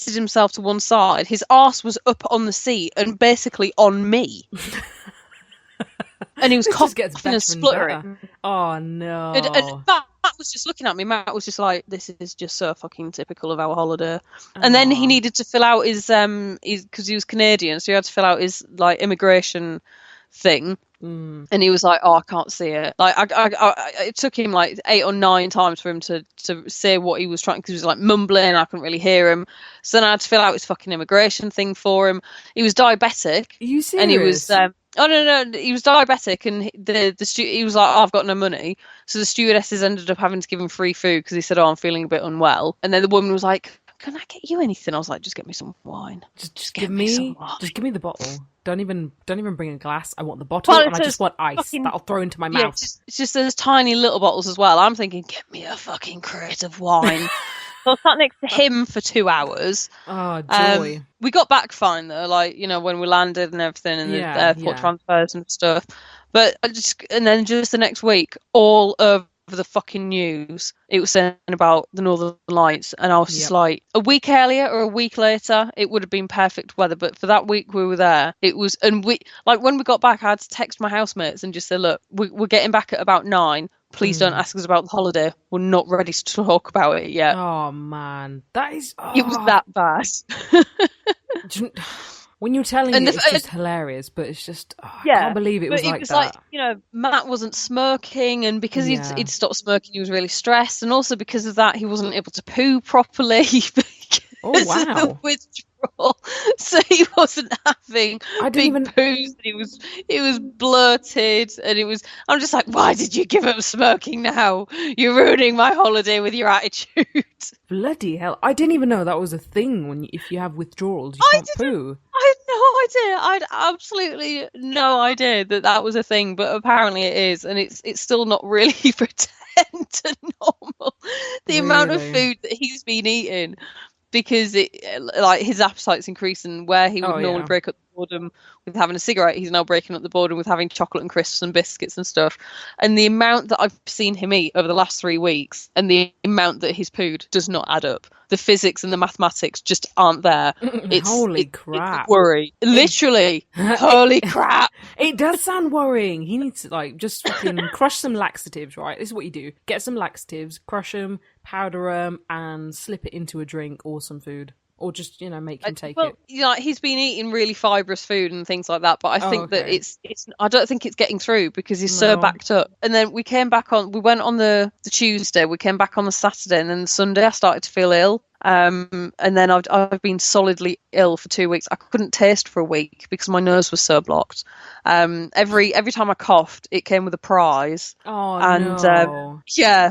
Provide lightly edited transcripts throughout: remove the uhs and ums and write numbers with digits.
twisted himself to one side. His arse was up on the seat and basically on me. And he was coughing and spluttering. Oh no! And Matt was just looking at me. Matt was just like, "This is just so fucking typical of our holiday." And then he needed to fill out his because he was Canadian, so he had to fill out his like immigration thing. And he was like, "Oh, I can't see it." Like, it took him like 8 or 9 times for him to say what he was trying, because he was like mumbling. I couldn't really hear him. So then I had to fill out his fucking immigration thing for him. He was diabetic. Are you serious? And he was. Oh no! He was diabetic, and he was like, oh, "I've got no money." So the stewardesses ended up having to give him free food because he said, "Oh, I'm feeling a bit unwell." And then the woman was like, "Can I get you anything?" I was like, "Just get me some wine. Just give me some wine. Just give me the bottle. Don't even bring a glass. I want the bottle, and I just want ice that I'll throw into my mouth." It's just those tiny little bottles as well. I'm thinking, get me a fucking crate of wine. So I sat next to him for 2 hours. Oh, joy. We got back fine though, like, you know, when we landed and everything, and the airport transfers and stuff. But and then just the next week, all over the fucking news, it was saying about the Northern Lights, and I was just like, a week earlier or a week later, it would have been perfect weather. But for that week we were there, it was, and we, like, when we got back, I had to text my housemates and just say, "Look, we're getting back at about 9. Please don't ask us about the holiday. We're not ready to talk about it yet." Oh man, that is. It was that bad. When you're telling it, it's just hilarious, but it's just, I can't believe it was like that. Like, you know, Matt wasn't smirking, and because he'd stopped smirking, he was really stressed, and also because of that, he wasn't able to poo properly because of the withdrawal. So he wasn't having big poos. He was blurted, and I'm just like, why did you give up smirking now? You're ruining my holiday with your attitude. Bloody hell. I didn't even know that was a thing if you have withdrawals, you can't poo. I had no idea. I had absolutely no idea that was a thing, but apparently it is, and it's still not really returned to normal. The amount of food that he's been eating, because like his appetite's increasing, where he would normally break up the boredom with having a cigarette, he's now breaking up the boredom with having chocolate and crisps and biscuits and stuff. And the amount that I've seen him eat over the last 3 weeks and the amount that he's pooed does not add up. The physics and the mathematics just aren't there. Holy crap. It's a worry. Literally. Holy crap. It does sound worrying. He needs to, like, just fucking crush some laxatives, right? This is what you do. Get some laxatives, crush them, powder them, and slip it into a drink or some food. Or just, you know, make him take it. You know, he's been eating really fibrous food and things like that, but I think that it's I don't think it's getting through because he's so backed up. And then we went on the Tuesday, we came back on the Saturday, and then the Sunday I started to feel ill. And then I've been solidly ill for 2 weeks. I couldn't taste for a week because my nose was so blocked. Every time I coughed, it came with a prize. Oh, no.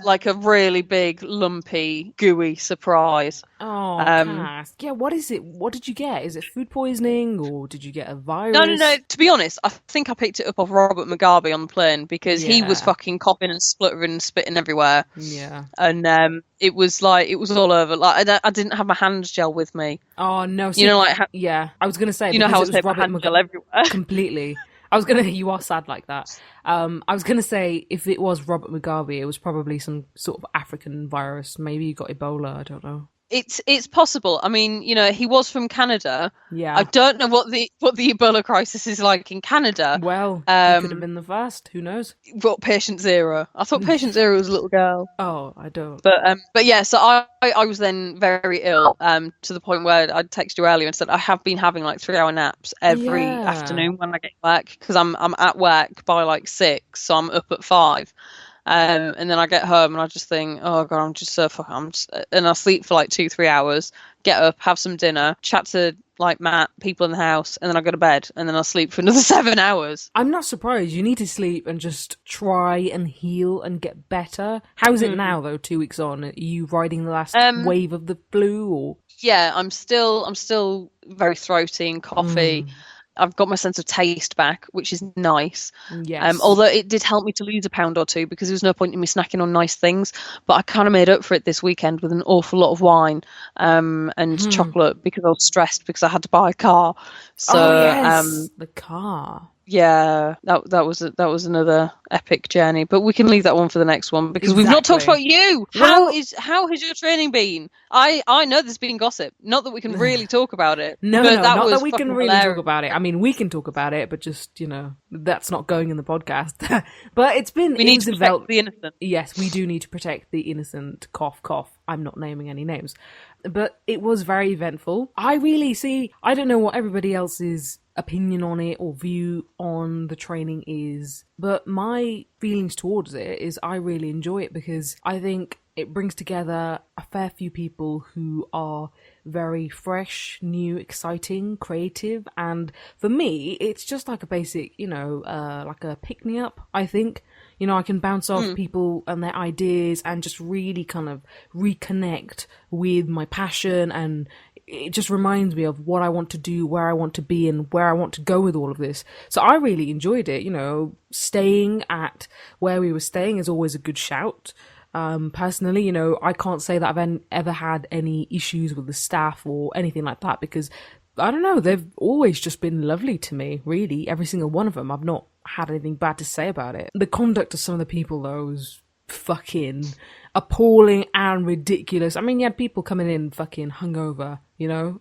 Like a really big, lumpy, gooey surprise. Oh, Cass. Yeah, what is it? What did you get? Is it food poisoning, or did you get a virus? No. To be honest, I think I picked it up off Robert Mugabe on the plane because he was fucking coughing and spluttering and spitting everywhere. Yeah. And it was all over. Like I didn't have my hand gel with me. Oh no! So, you know, like I was gonna say, you know how it's Robert hand gel everywhere. Completely. You are sad like that. I was gonna say, if it was Robert Mugabe, it was probably some sort of African virus. Maybe you got Ebola. I don't know. It's possible. I mean, you know, he was from Canada. Yeah. I don't know what the Ebola crisis is like in Canada. Well, he could have been the first. Who knows? What, Patient Zero? I thought Patient Zero was a little girl. Oh, I don't. But yeah. So I was then very ill. To the point where I'd texted you earlier and said I have been having like 3-hour naps every afternoon when I get back because I'm at work by like 6, so I'm up at 5. And then I get home and I just think, oh god, I'm just so and I sleep for like 2-3 hours, get up, have some dinner, chat to like Matt, people in the house, and then I go to bed, and then I'll sleep for another 7 hours. I'm not surprised. You need to sleep and just try and heal and get better. How's it now though, 2 weeks on? Are you riding the last wave of the flu, or? Yeah, I'm still very throaty and coughy. I've got my sense of taste back, which is nice. Yes. Although it did help me to lose a pound or 2 because there was no point in me snacking on nice things. But I kind of made up for it this weekend with an awful lot of wine and chocolate because I was stressed because I had to buy a car. So, the car. Yeah, that was another epic journey, but we can leave that one for the next one because we've not talked about you. How has your training been? I know there's been gossip, not that we can really talk about it. No, but that not was that we can fucking really hilarious. talk about it. I mean, we can talk about it, but just, that's not going in the podcast. But We need to protect the innocent. Yes, we do need to protect the innocent. Cough, cough. I'm not naming any names. But it was very eventful. I don't know what everybody else's opinion on it or view on the training is, but my feelings towards it is I really enjoy it because I think it brings together a fair few people who are very fresh, new, exciting, creative, and for me, it's just like a basic, like a pick-me-up, I think. I can bounce off people and their ideas and just really kind of reconnect with my passion, and it just reminds me of what I want to do, where I want to be, and where I want to go with all of this. So I really enjoyed it. Staying at where we were staying is always a good shout. Personally, I can't say that I've ever had any issues with the staff or anything like that because, I don't know, they've always just been lovely to me, really. Every single one of them. I've not had anything bad to say about it. The conduct of some of the people, though, was fucking appalling and ridiculous. I mean, you had people coming in fucking hungover,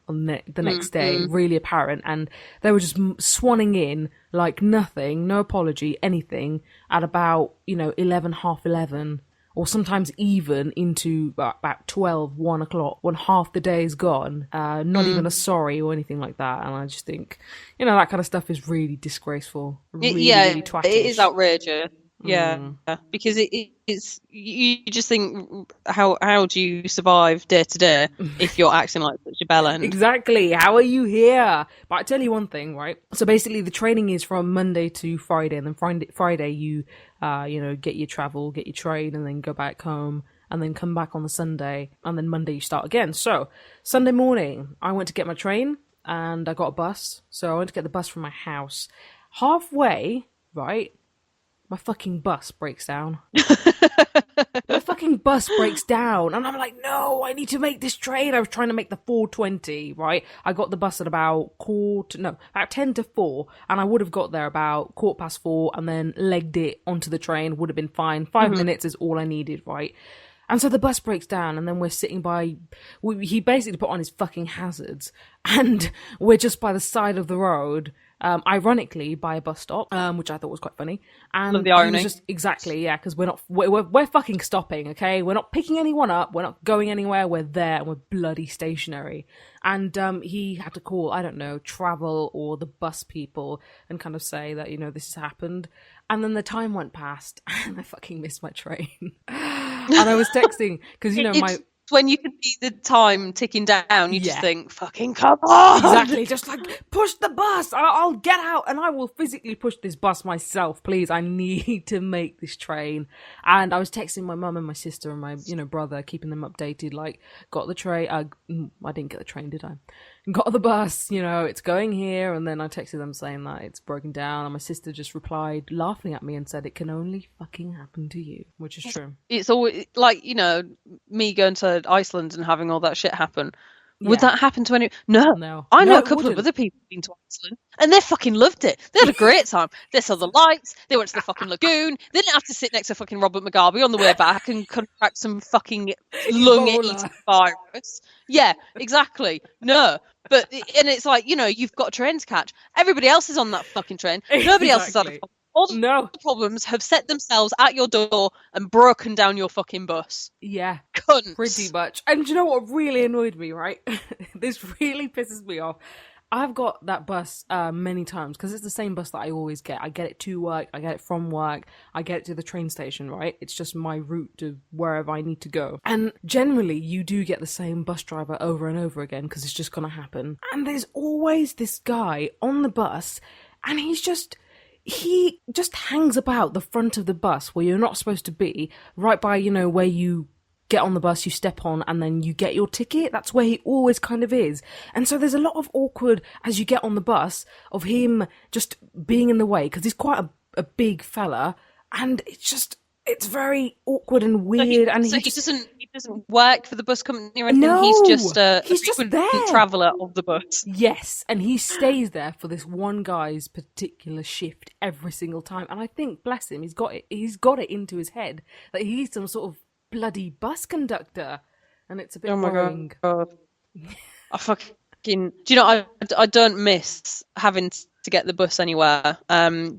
on the next day, really apparent, and they were just swanning in like nothing, no apology, anything, at about, 11, half 11, or sometimes even into about 12, 1 o'clock, when half the day is gone, not even a sorry or anything like that. And I just think, that kind of stuff is really disgraceful. Really twattish. It is outrageous. Yeah, because it's you just think how do you survive day to day if you're acting like such a bellend? Exactly. How are you here? But I tell you one thing, right? So basically, the training is from Monday to Friday, and then Friday you get your travel, get your train, and then go back home, and then come back on the Sunday, and then Monday you start again. So Sunday morning, I went to get my train, and I got a bus. So I went to get the bus from my house. Halfway, right? My fucking bus breaks down. My fucking bus breaks down. And I'm like, no, I need to make this train. I was trying to make the 4:20, right? I got the bus at about 10 to 4. And I would have got there about 4:15 and then legged it onto the train. Would have been fine. 5 minutes is all I needed, right? And so the bus breaks down, and then we're sitting by... he basically put on his fucking hazards. And we're just by the side of the road... ironically, by a bus stop, which I thought was quite funny. And love the irony. Exactly, yeah, because we're fucking stopping, okay? We're not picking anyone up, we're not going anywhere, we're there, and we're bloody stationary. And he had to call, I don't know, travel or the bus people and kind of say that, this has happened. And then the time went past, and I fucking missed my train. And I was texting, because, when you can see the time ticking down, you just think, fucking come on! Exactly, just like, push the bus! I'll get out and I will physically push this bus myself, please. I need to make this train. And I was texting my mum and my sister and my, brother, keeping them updated, like, got the train. I didn't get the train, did I? Got the bus, it's going here. And then I texted them saying that it's broken down. And my sister just replied, laughing at me, and said, it can only fucking happen to you, which is true. It's always, like, me going to Iceland and having all that shit happen. Would that happen to anyone? No. I know a couple of other people who've been to Iceland, and they fucking loved it. They had a great time. They saw the lights. They went to the fucking lagoon. They didn't have to sit next to fucking Robert Mugabe on the way back and contract some fucking lung-eating virus. Yeah, exactly. No. But, and it's like, you've got a train to catch. Everybody else is on that fucking train. Nobody else is on it. All the problems have set themselves at your door and broken down your fucking bus. Yeah. Cunts. Pretty much. And do you know what really annoyed me, right? This really pisses me off. I've got that bus many times because it's the same bus that I always get. I get it to work, I get it from work, I get it to the train station, right? It's just my route to wherever I need to go. And generally, you do get the same bus driver over and over again because it's just going to happen. And there's always this guy on the bus, and he just hangs about the front of the bus where you're not supposed to be, right by, where you get on the bus, you step on, and then you get your ticket. That's where he always kind of is. And so there's a lot of awkward, as you get on the bus, of him just being in the way, because he's quite a big fella, and it's just, It's very awkward and So weird, and he doesn't work for the bus company or anything. No, He's just a he's just frequent there. traveller of the bus. Yes, and he stays there for this one guy's particular shift every single time. And I think, bless him, he's got it into his head that he's some sort of bloody bus conductor, and it's a bit worrying. God. I fucking. Do you know? I don't miss having to get the bus anywhere.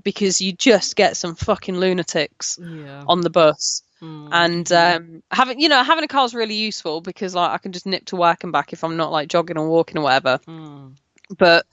Because you just get some fucking lunatics on the bus. And having a car is really useful because like I can just nip to work and back if I'm not like jogging or walking or whatever. But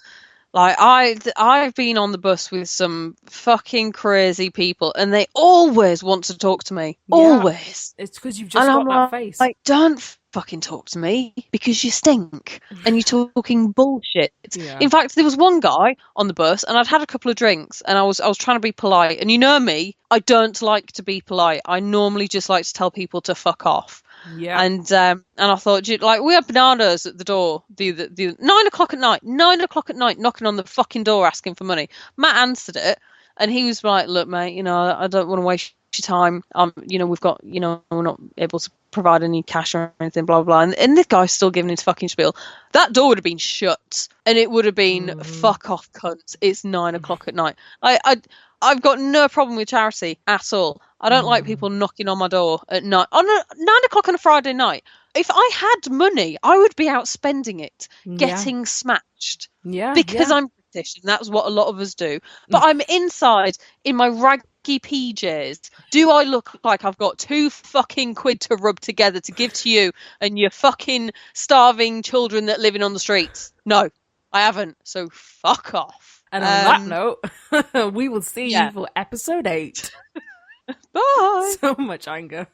like I've been on the bus with some fucking crazy people, and they always want to talk to me. Yeah. Always. It's because you've just got that face. Like, don't fucking talk to me because you stink and you're talking bullshit. Yeah. In fact, there was one guy on the bus, and I'd had a couple of drinks, and I was trying to be polite. And you know me, I don't like to be polite. I normally just like to tell people to fuck off. Yeah. And I thought, like, we had bananas at the door the 9 o'clock at night, knocking on the fucking door asking for money. Matt answered it, and he was like, "Look, mate, I don't want to waste your time. We've got, we're not able to provide any cash or anything, blah blah." And this guy's still giving his fucking spiel. That door would have been shut, and it would have been fuck off, cunt. It's 9 o'clock at night. I've got no problem with charity at all. I don't like people knocking on my door at night. On 9 o'clock on a Friday night. If I had money, I would be out spending it, getting smashed. Yeah. Because I'm British, and that's what a lot of us do. But I'm inside in my raggy PJs. Do I look like I've got 2 fucking quid to rub together to give to you and your fucking starving children that living on the streets? No, I haven't. So fuck off. And on that note, we will see you for episode 8. Bye. So much anger.